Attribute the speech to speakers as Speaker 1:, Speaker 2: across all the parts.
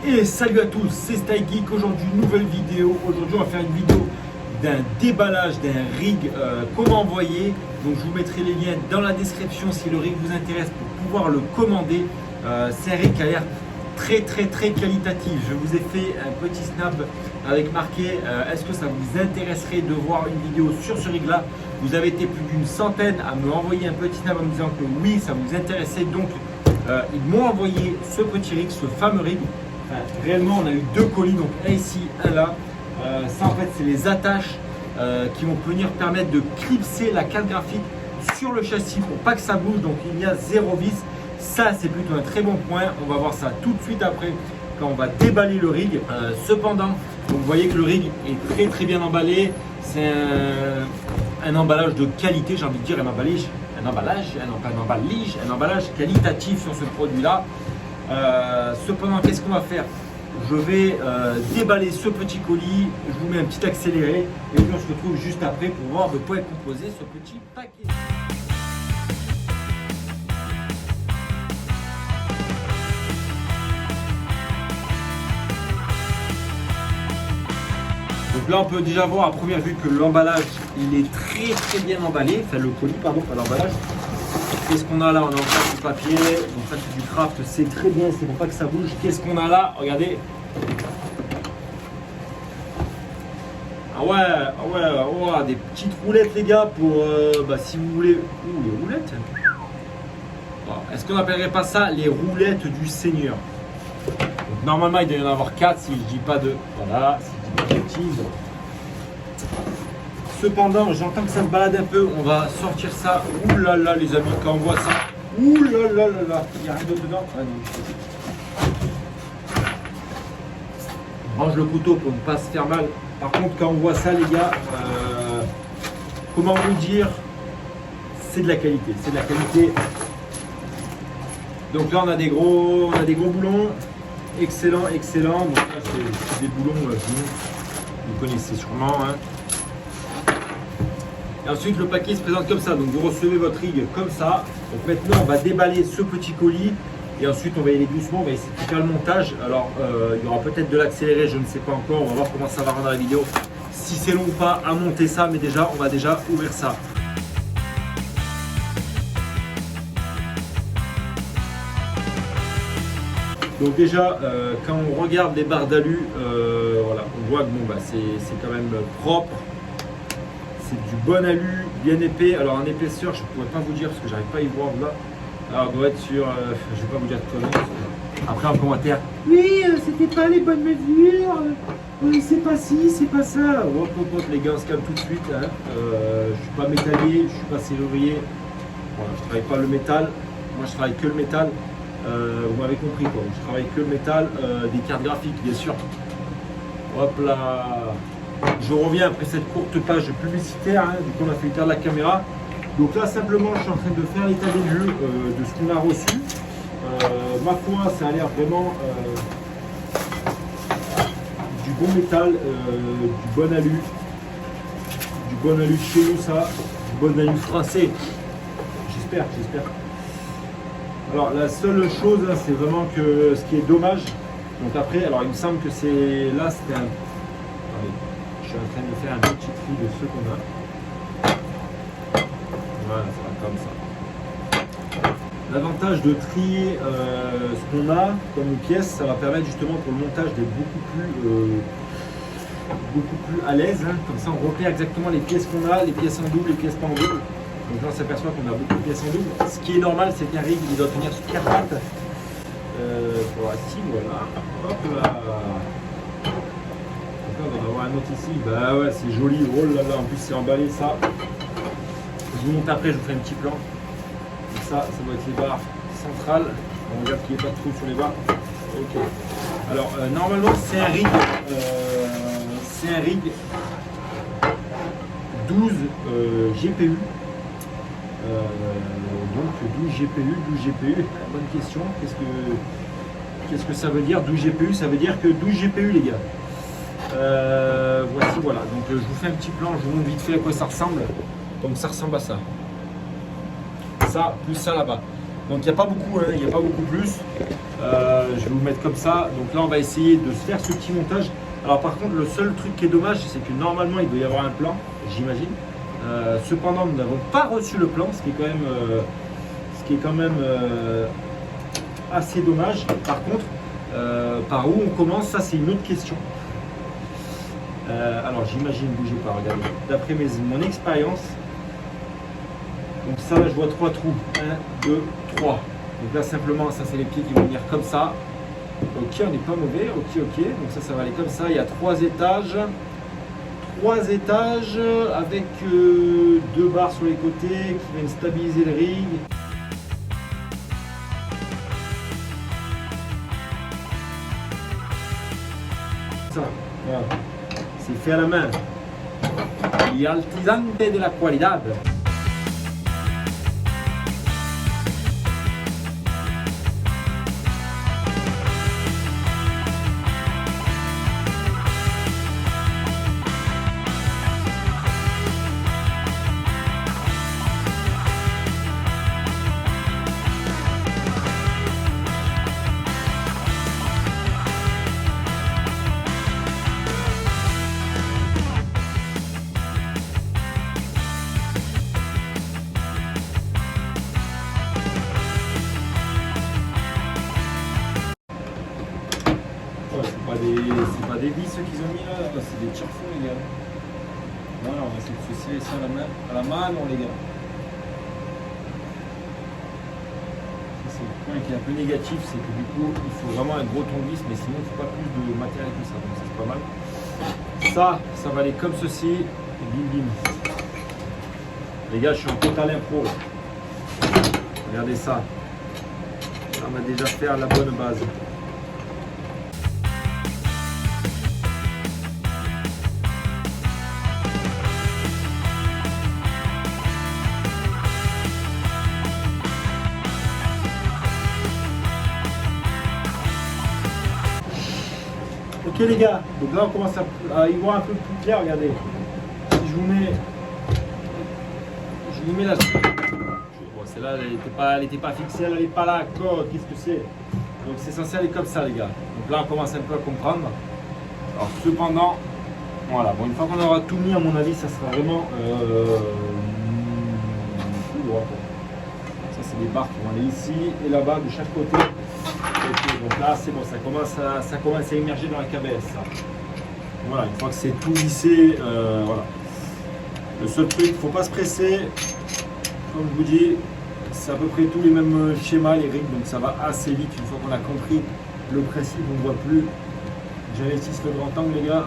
Speaker 1: Et salut à tous, c'est StyleGeek. Aujourd'hui, nouvelle vidéo. Aujourd'hui, on va faire une vidéo d'un déballage d'un rig, comment envoyer. Donc, je vous mettrai les liens dans la description si le rig vous intéresse pour pouvoir le commander. C'est un rig qui a l'air très qualitatif. Je vous ai fait un petit snap avec marqué est-ce que ça vous intéresserait de voir une vidéo sur ce rig là. Vous avez été plus d'une centaine à me envoyer un petit snap en me disant que oui, ça vous intéressait. Donc ils m'ont envoyé ce petit rig, ce fameux rig. Enfin, réellement on a eu deux colis, donc un ici, un là. Ça en fait c'est les attaches qui vont venir permettre de clipser la carte graphique sur le châssis pour pas que ça bouge. Donc il y a 0 vis. Ça c'est plutôt un très bon point. On va voir ça tout de suite après quand on va déballer le rig. Cependant, donc, vous voyez que le rig est très bien emballé. C'est un emballage de qualité, j'ai envie de dire un emballage qualitatif sur ce produit là. Cependant, qu'est-ce qu'on va faire? Je vais déballer ce petit colis, je vous mets un petit accéléré et puis on se retrouve juste après pour voir de quoi est composé ce petit paquet. Donc là on peut déjà voir à première vue que l'emballage il est très bien emballé, enfin le colis pardon, pas l'emballage. Qu'est-ce qu'on a là? On a encore du papier, donc ça c'est du craft, c'est très bien, c'est pour pas que ça bouge. Qu'est-ce qu'on a là? Regardez. Ah ouais, des petites roulettes les gars pour si vous voulez. Ouh, les roulettes. Est-ce qu'on n'appellerait pas ça les roulettes du Seigneur? Donc, normalement il doit y en avoir 4 si je dis pas de. Voilà, si je dis pas de bêtises. Cependant, j'entends que ça se balade un peu. On va sortir ça. Ouh là là, les amis, quand on voit ça. Ouh là là là là. Il y a rien d'autre dedans. Ah, non. On range le couteau pour ne pas se faire mal. Par contre, quand on voit ça, les gars, comment vous dire, c'est de la qualité. C'est de la qualité. Donc là, on a des gros boulons. Excellent. Donc là, c'est des boulons. Vous connaissez sûrement. Hein. Et ensuite le paquet se présente comme ça, donc vous recevez votre rig comme ça. Donc maintenant on va déballer ce petit colis et ensuite on va y aller doucement, on va essayer de faire le montage. Alors il y aura peut-être de l'accéléré, je ne sais pas encore, on va voir comment ça va rendre la vidéo. Si c'est long ou pas à monter ça, mais déjà on va déjà ouvrir ça. Donc déjà quand on regarde les barres d'alu, voilà, on voit que bon, c'est quand même propre. C'est du bon alu, bien épais. Alors en épaisseur, je ne pourrais pas vous dire parce que j'arrive pas à y voir là. Alors on doit être sur, je vais pas vous dire de conneries. Après en commentaire, oui, c'était pas les bonnes mesures. Oui, c'est pas ci, c'est pas ça. Hop, les gars, on se calme tout de suite. Hein. Je suis pas métallier, je suis pas serrurier. Voilà, je travaille pas le métal. Moi, je travaille que le métal. Vous m'avez compris quoi. Je travaille que le métal, des cartes graphiques, bien sûr. Hop là. Je reviens après cette courte page publicitaire, hein, du coup on a fait le tour de la caméra. Donc là simplement je suis en train de faire l'état des lieux de ce qu'on a reçu. Ma foi ça a l'air vraiment du bon métal, du bon alu. Du bon alu de chez nous ça, du bon alu français. J'espère. Alors la seule chose hein, c'est vraiment que ce qui est dommage. Donc après, alors il me semble que c'est là c'était un. Je suis en train de faire un petit tri de ceux qu'on a. Voilà, ça va comme ça. L'avantage de trier ce qu'on a comme pièces, ça va permettre justement pour le montage d'être beaucoup plus à l'aise. Hein. Comme ça, on repère exactement les pièces qu'on a, les pièces en double, les pièces pas en double. Donc là, on s'aperçoit qu'on a beaucoup de pièces en double. Ce qui est normal, c'est qu'un rig, il doit tenir sur 4 pattes. Voilà. Hop là. On va avoir un autre ici, bah ouais c'est joli, oh là là, en plus c'est emballé ça. Je vous montre après, je vous fais un petit plan. Donc ça doit être les barres centrales. On regarde qu'il n'y ait pas de trou sur les barres. Ok. Alors normalement c'est un rig 12 GPU. Donc 12 GPU, bonne question. Qu'est-ce que ça veut dire 12 GPU? Ça veut dire que 12 GPU les gars. Voici voilà, donc je vous fais un petit plan, je vous montre vite fait à quoi ça ressemble. Donc ça ressemble à ça. Ça plus ça là-bas. Donc il n'y a pas beaucoup, hein, il n'y a pas beaucoup plus. Je vais vais vous mettre comme ça. Donc là, on va essayer de se faire ce petit montage. Alors par contre, le seul truc qui est dommage, c'est que normalement, il doit y avoir un plan, j'imagine. Cependant, nous n'avons pas reçu le plan, ce qui est quand même assez dommage. Par contre, par où on commence, ça c'est une autre question. Alors j'imagine, bougez pas, regardez. D'après mon expérience, donc ça là je vois 3 trous. 1, 2, 3. Donc là simplement, ça c'est les pieds qui vont venir comme ça. Ok, on n'est pas mauvais, ok. Donc ça va aller comme ça. Il y a 3 étages. 3 étages avec 2 barres sur les côtés qui viennent stabiliser le rig. Ça, voilà. C'est fait à la main. Gli artigiani della qualità. C'est pas des vis ceux qu'ils ont mis là, c'est des tire-fonds les gars. Voilà, on va essayer de se serrer ça à la main, non les gars. C'est le point qui est un peu négatif, c'est que du coup il faut vraiment un gros tournevis, mais sinon il ne faut pas plus de matériel que ça, donc ça c'est pas mal. Ça va aller comme ceci, et bim bim. Les gars, je suis en total impro. Regardez ça. Ça va déjà faire la bonne base. Ok les gars, donc là on commence à y voir un peu plus clair, regardez. Si je vous mets là. Bon, celle-là, elle n'était pas fixée, elle n'est pas là, quoi, qu'est-ce que c'est? Donc c'est censé aller comme ça les gars. Donc là on commence un peu à comprendre. Alors cependant, voilà, bon, une fois qu'on aura tout mis, à mon avis, ça sera vraiment tout droit. Ça c'est des barres qui vont aller ici et là-bas de chaque côté. Okay, donc là c'est bon, ça commence à émerger dans la KBS. Ça. Voilà, une fois que c'est tout lissé, voilà. Le seul truc, il ne faut pas se presser. Comme je vous dis, c'est à peu près tous les mêmes schémas, les rigs, donc ça va assez vite. Une fois qu'on a compris le principe, on ne voit plus. J'investisse le grand angle les gars.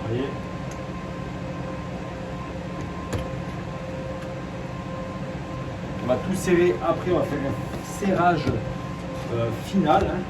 Speaker 1: Vous voyez. On va tout serrer, après on va faire un serrage final. Hein.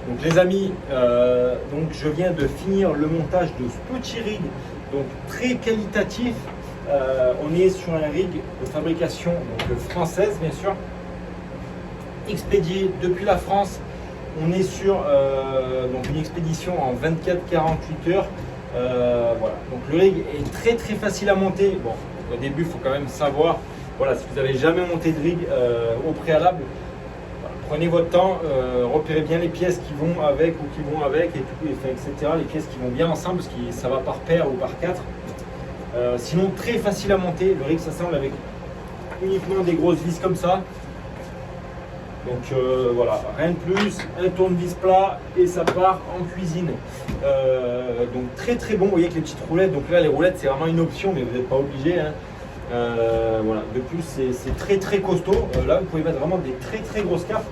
Speaker 1: Donc les amis, donc je viens de finir le montage de ce petit rig, donc très qualitatif. On est sur un rig de fabrication donc, française bien sûr, expédié depuis la France. On est sur donc une expédition en 24-48 heures. Voilà. Donc le rig est très très facile à monter. Bon, au début il faut quand même savoir, voilà, si vous n'avez jamais monté de rig au préalable, prenez votre temps, repérez bien les pièces qui vont avec ou qui vont avec, et tout, etc. Les pièces qui vont bien ensemble, parce que ça va par paire ou par 4. Sinon, très facile à monter. Le rig s'assemble avec uniquement des grosses vis comme ça. Donc voilà, rien de plus, un tournevis plat et ça part en cuisine. Donc très très bon, vous voyez avec les petites roulettes. Donc là les roulettes c'est vraiment une option mais vous n'êtes pas obligé. Hein. Voilà. De plus c'est très très costaud. Là vous pouvez mettre vraiment des très très grosses cartes.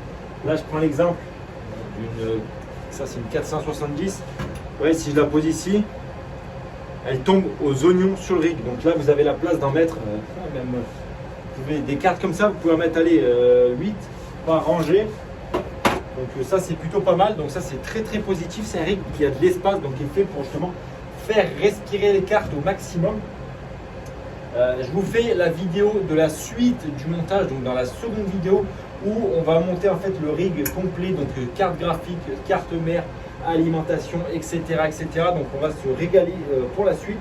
Speaker 1: Là je prends l'exemple d'une, ça c'est une 470. Vous voyez si je la pose ici, elle tombe aux oignons sur le rig. Donc là vous avez la place d'en mettre, même, vous pouvez, des cartes comme ça, vous pouvez en mettre 8 par rangée. Donc ça c'est plutôt pas mal. Donc ça c'est très très positif. C'est un rig qui a de l'espace, donc qui est fait pour justement faire respirer les cartes au maximum. Je vous fais la vidéo de la suite du montage, donc dans la seconde vidéo où on va monter en fait le rig complet, donc carte graphique, carte mère, alimentation, etc., etc. Donc on va se régaler pour la suite.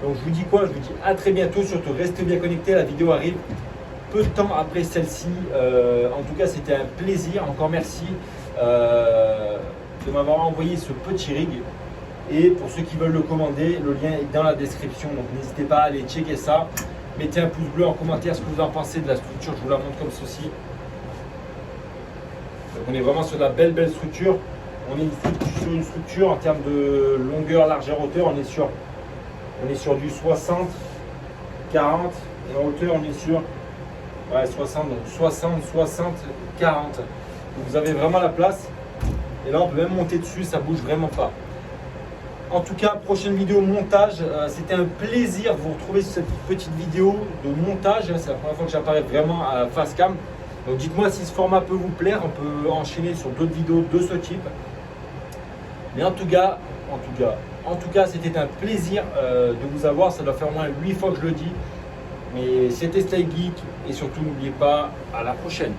Speaker 1: Donc je vous dis quoi? Je vous dis à très bientôt. Surtout restez bien connectés. La vidéo arrive peu de temps après celle-ci. En tout cas c'était un plaisir. Encore merci de m'avoir envoyé ce petit rig. Et pour ceux qui veulent le commander, le lien est dans la description. Donc n'hésitez pas à aller checker ça. Mettez un pouce bleu en commentaire ce que vous en pensez de la structure. Je vous la montre comme ceci. Donc on est vraiment sur de la belle structure. On est sur une structure en termes de longueur, largeur, hauteur. On est sur du 60, 40. Et en hauteur, on est sur 60, donc 60, 60, 40. Donc vous avez vraiment la place. Et là, on peut même monter dessus, ça bouge vraiment pas. En tout cas, prochaine vidéo montage. C'était un plaisir de vous retrouver sur cette petite vidéo de montage. C'est la première fois que j'apparais vraiment à face cam. Donc dites-moi si ce format peut vous plaire. On peut enchaîner sur d'autres vidéos de ce type. Mais en tout cas, c'était un plaisir de vous avoir. Ça doit faire au moins 8 fois que je le dis. Mais c'était Style Geek. Et surtout, n'oubliez pas, à la prochaine.